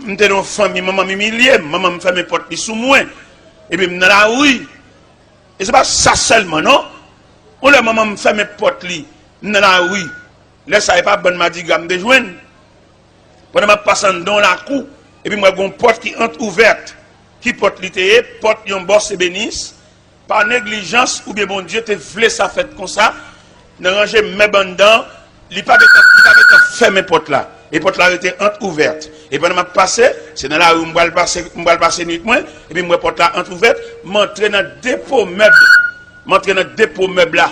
m'étais dans famille, maman m'humilier, maman me fait mes portes sous moi. Et puis dans la rue. Et c'est pas ça seulement, non? On la maman me fait mes portes dans la rue. Là, ça n'est pas bonne madigramme de joindre. Pendant que je passe dans la cour, et puis moi, j'ai une porte qui entre ouverte. Qui porte l'ité, porte yon boss et bénisse. Par négligence, ou bien bon Dieu, te voulait ça fait comme ça. Ne ranger mes bandants, il n'a pas fermé mes portes là. Les portes là étaient entre ouvertes. Et pendant que je passe, c'est dans la rue, je vais passer nuit, et puis moi, porte là entre ouverte, m'entrer dans le dépôt meuble. M'entrer dans le dépôt meuble là.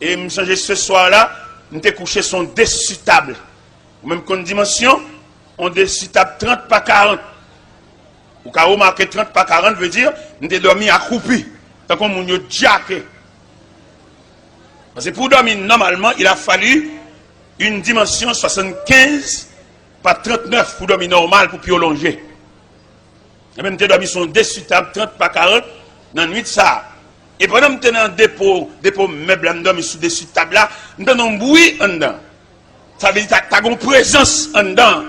Et me changer ce soir là, m'étais couché son dessus table. Même qu'on dimension, on dessus table 30 par 40. Ou quand on marque 30 par 40 veut dire, m'étais dormi accroupi. Tant qu'on m'a jacké. Parce que pour dormir normalement, il a fallu une dimension 75 par 39 pour dormir normal, pour prolonger. Et même m'étais dormi son dessus table 30 par 40 dans la nuit de ça. Et pendant que je suis dans le dépôt meuble, je suis sous dessus de table là, je suis un bruit en dedans. Ça veut dire que tu as une présence en dedans.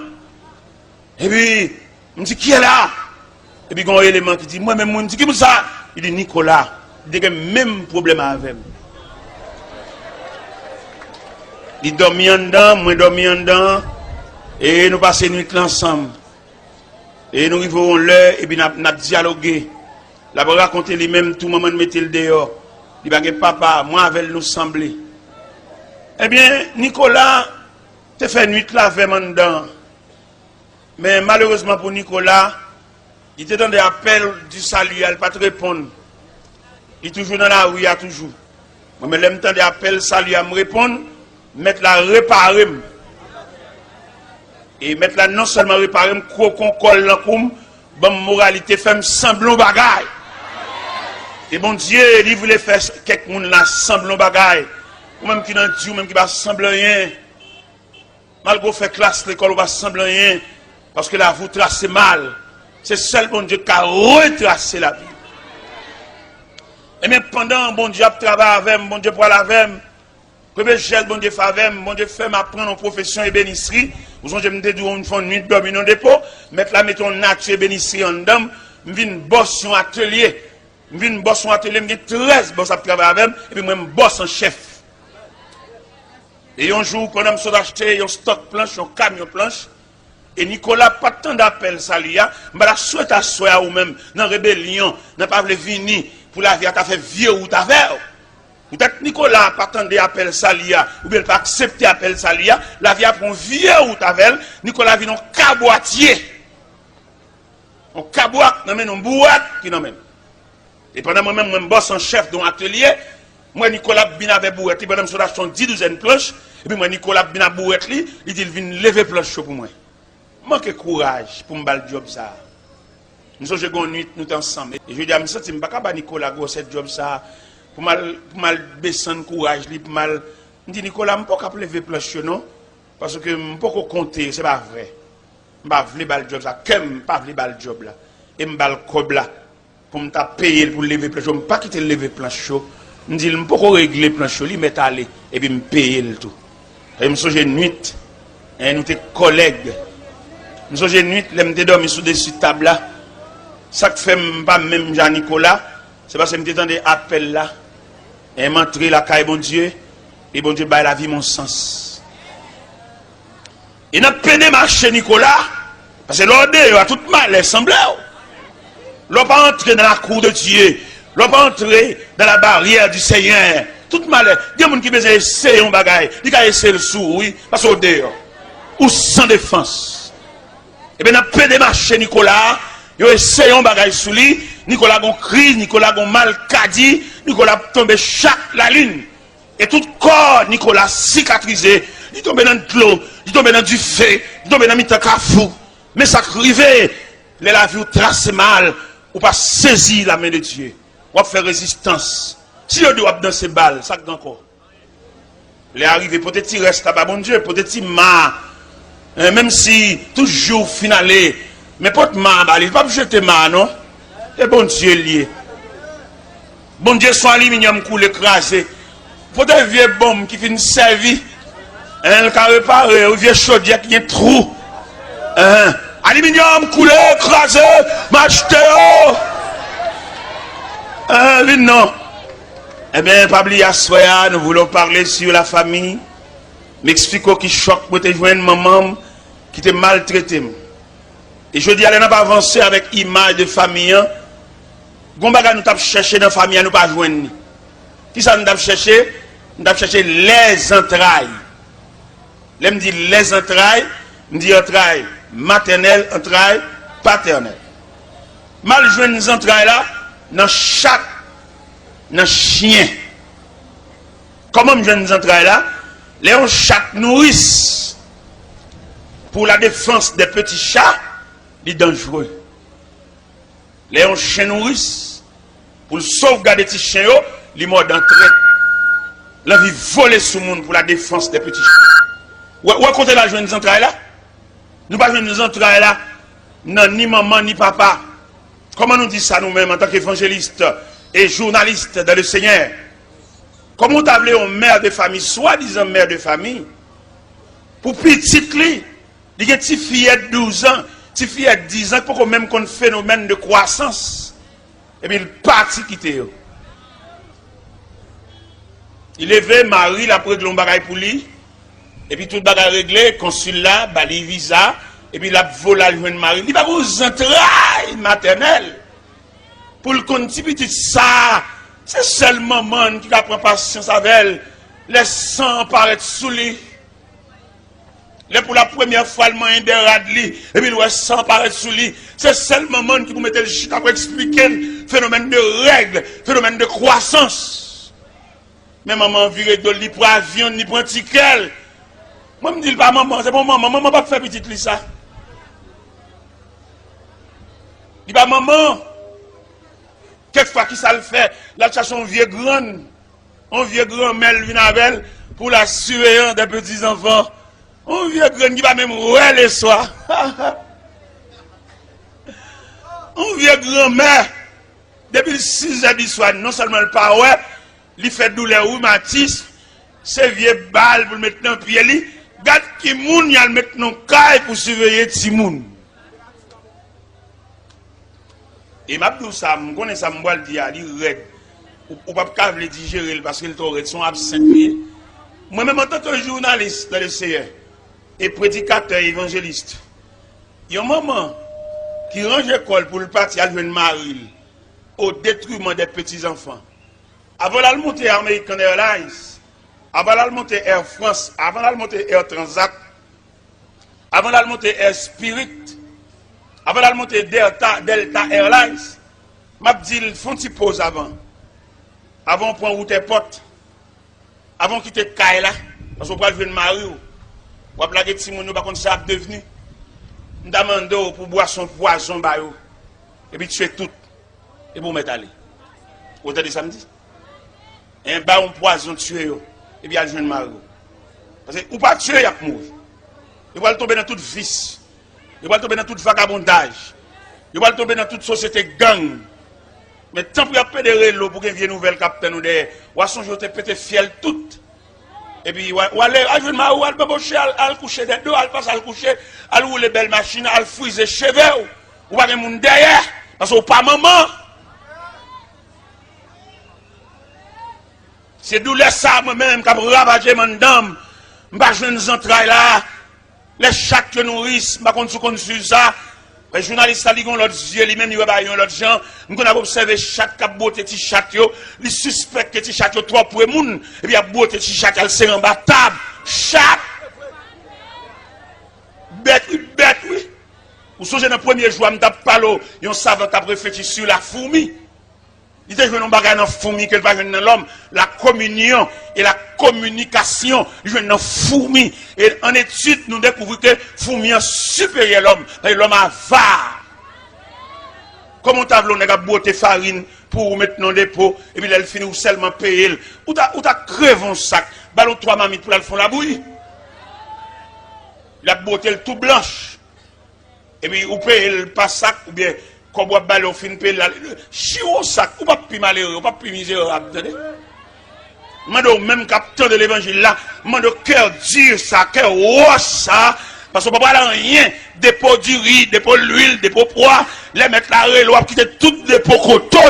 Et puis, je me dis, qui est là? Et puis, il y a un élément qui dit, moi-même, je me dis, qui est ça? Il dit, Nicolas. Il dit, le même problème avec moi. Il dormit en dedans, moi dormi en dedans. Et nous passons une nuit ensemble. Et nous arrivons l'heure, et puis nous avons dialogué. La va raconter lui-même, tout le moment mettait le dehors. Il va dire, papa, moi avec nous sembler. Eh bien, Nicolas, tu fait nuit là avec moi dedans. Mais malheureusement pour Nicolas, il était dans des appels du salut, il ne pas te répondre. Il est toujours dans la rue, il y a toujours. Moi, je l'aime tant des appels salut à me répondre, mettre la réparer. Et mettre la non seulement réparer, qu'on colle la coum, bonne moralité, fait semblant bagaille. Et bon Dieu, il voulait faire quelques monde là semblant bagaille. Ou même qui n'a Dieu, même qui va sembler rien. Malgré faire classe l'école, on va sembler rien. Parce que là, vous tracez mal. C'est seul bon Dieu qui a retracé la vie. Et même pendant, bon Dieu a travaillé avec moi, bon Dieu pour la avec moi. Premier gel, bon Dieu fait avec moi, bon Dieu fait m'apprendre en profession et bénisserie. Vous avez me dit une fois une nuit dormir dans le dépôt, mettre la mettons nature et bénisserie en dedans, je viens boss un atelier. Je viens boss un atelier, je 13 boss à travailler avec moi, et puis moi je boss en chef. Et un jour, quand je me acheté un stock planche, un camion planche, et Nicolas, pas tant d'appel, ça lui a, je la souhaite à soi ou même, dans la rébellion, n'a pas voulu venir pour la vie à fait vieux ou ta verre. Peut-être Nicolas, pas tant d'appel, ça lui a, ou bien pas accepter appel, ça lui a, la vie a pris un vieux ou ta verre, Nicolas vient en caboitier. On caboite, non mais on boîte qui non même. Et pendant moi-même, je bosse en chef dans l'atelier, moi Nicolas bin avec bourrette, pendant que je suis 10 planches, et puis moi Nicolas bin avec bourrette, il dit il vient lever planche pour moi. Manque courage pour me faire le job ça. Nous sommes une nuit, nous sommes ensemble. Et je dis à moi, je ne sais pas Nicolas go cette job ça, pour mal baisser le courage, pour mal. Je dis Nicolas, je ne peux pas lever planche non, parce que je ne peux pas compter, ce n'est pas vrai. Je ne peux pas le job ça, je ne peux pas le job là. Et je ne peux pas le cob là. Pour me payer pour lever planche, je ne peux pas quitter lever planche. Je dis, je ne peux pas régler planche, je vais aller et puis me payer le tout. Et je suis une nuit, et nous sommes collègues. Je suis une nuit, je me dormi sous dessus de table là. Ça que fait pas même Jean-Nicolas, c'est parce que je me dans des appels là. Et je m'entre la caille bon Dieu, et bon Dieu baille la vie mon sens. Et n'a peine marcher Nicolas, parce que l'ordre a tout mal, semblé. L'on pas entrer dans la cour de Dieu. L'on pas entrer dans la barrière du Seigneur. Tout mal. Il y a des gens qui veulent essayer un bagage. Ils veulent essayer le sou, oui. Parce qu'au dehors. Ou sans défense. Et bien, dans peu de marché, Nicolas, ils essayent un bagage sous lui. Nicolas a une crise, Nicolas a un mal cadi. Nicolas a tombé chaque la ligne. Et tout corps, Nicolas cicatrisé. Il tombe dans de l'eau. Il tombe dans du feu. Il tombe dans le cafou. Mais ça arrivait. La vie trace mal. Ou pas saisir la main de Dieu. Ou faire résistance. Si on doit dans ces balles, ça encore. Les arrivés, peut-être il reste là-bas, bon Dieu, peut-être il m'a. Même si toujours finalé, mais peut-être m'a, il ne va pas jeter ma, non? Et bon Dieu lié. Bon Dieu, son aluminium coule écrasé. Peut-être vieux bombe qui finit servir. Elle a réparé, ou vieux chaudière qui est trou. Aluminium coulé, écrasé, m'acheter. Non. Eh bien, Pabli Assoya, nous voulons parler sur la famille. M'expliquons qui choque pour te joindre maman qui t'a maltraité. Et je dis, allez, n'a pas avancer avec image de famille. Gombaga nous t'a cherché dans la famille, nous pas joindre. Qui ça nous t'a cherché? Nous t'a cherché les entrailles. Là, me dit les entrailles, me dit entrailles maternelles, entrailles paternelles. Mal joindre les entrailles là, dans chaque chien. Comment me joindre les entrailles là? Les chats nourrissent pour la défense des petits chats, c'est dangereux. Les chiens nourrissent pour sauvegarder les petits chiens, les morts d'entrée. L'envie voler sous le monde pour la défense des petits chiens. Où est-ce qu'on a joué nos entrailles là? Nous ne pouvons pas jouer nos entrailles là, non, ni maman ni papa. Comment nous disons ça nous-mêmes en tant qu'évangélistes et journalistes dans le Seigneur? Comment t'appelez une mère de famille, soi-disant mère de famille, pour petite li, il y a une petite fille de 12 ans, petite fille de 10 ans, pour même qu'on phénomène de croissance, et puis il partit quitter. Il élevé Marie, la près de l'embaraille pour lui, et puis tout le bagage réglé, consulat, bali visa, et puis la volé à Marie, il va vous entrailles maternelles, pour le continuer ça. C'est seulement maman qui a pris patience avec elle. Les sang paraître sous lui. Pour la première fois, le moyen de radli. Et puis le sang paraître sous lui. C'est seulement maman qui vous mette le chute pour expliquer le phénomène de règles, phénomène de croissance. Mais maman viré de lui pour avion, ni pour un ticket. Moi, je me dis pas maman, c'est bon maman. Maman pas faire petite lui ça. Il pas maman. Quelquefois, qui ça le fait? La cherche un vieux grand mère vient avec elle pour la surveillance des petits enfants. Un vieux grand qui va même rouer les soirs. Un vieux grand mère, depuis 6 heures du soir, non seulement le pas ouais, il fait douleur rhumatisme, c'est vieux balles pour le mettre dans le pied, garde qui moun, il le mettre dans le caille pour surveiller Timoun. Et m'a dit ça, je connais ça, je vais dire, il est raide. Ou pas le digérer parce qu'il est son absent. Moi-même, en tant que journaliste dans le CR et prédicateur évangéliste, il y a un moment qui range l'école pour le parti à jouer Marie au détriment des petits-enfants. Avant de monter American Airlines, avant de monter Air France, avant de monter Air Transat, avant de monter Air Spirit, avant de monter Delta Airlines, m'a dit il faut une pause avant. Avant de prendre route potes. Avant de quitter Kaila, parce qu'on va jouer de Mario. On va plaquer Timon, nous ne ça devenu. Nous demandons pour boire son poison, et puis tuer tout. Et pour mettre aller. Vous avez dit samedi? Un baron poison tuer, et puis il jouer de Mario. Parce que ou pas tuer, il y a mourir. Il va tomber dans toute vice. Il va tomber dans tout vagabondage. Il va tomber dans toute société gang. Mais tant qu'il y a pédéré l'eau pour qu'il vienne nouvelle capitaine ou des poissons, je te pété fiel tout. Et puis, ou aller, à jouer ma ou, à béboucher, à coucher des deux, à passer à coucher, à rouler les belles machines, à friser cheveux, ou pas de monde derrière, parce que pas maman. C'est d'où les ça, moi-même, qui a ravagé mon dame, je ne vais pas entrailles là. Les chats que nourrissent, je ne sais pas sur ça. Les journalistes, ils ont l'autre yeux, lui-même, ils ont l'autre gens. Nous avons observé chaque cap beauté, petit chat, ils suspectent que petit chat, trop pour les gens. Et puis, il y a beauté, petit chat, elle s'est imbattable. Chat! Bête, oui. Vous songez dans le premier jour, je n'ai pas l'eau, ils ont savant qui a réfléchi sur la fourmi. Il était joué dans la fourmi que va dans l'homme. La communion et la communication, il joué dans la fourmi. Et en étude, nous découvrons que la fourmi est supérieure à l'homme. L'homme avare. Comment tu as voulu boire farine pour mettre dans les pots et puis elle finit ou seulement payer. Ou tu as crevé un sac, ballon 3 mamites pour aller faire la bouillie. La beauté tout blanche. Et puis ou paye le pas sac ou bien. Comme vous avez au fin paye la chiot sac, ou pas plus malheureux, ou pas plus misérable. Mando même capteur de l'évangile là, mando cœur dur ça, cœur roche ça, Parce qu'on ne peut pas rien, dépôt du riz, dépôt de l'huile, dépôt de poids, les mettre là, et quitter tout dépôt coton,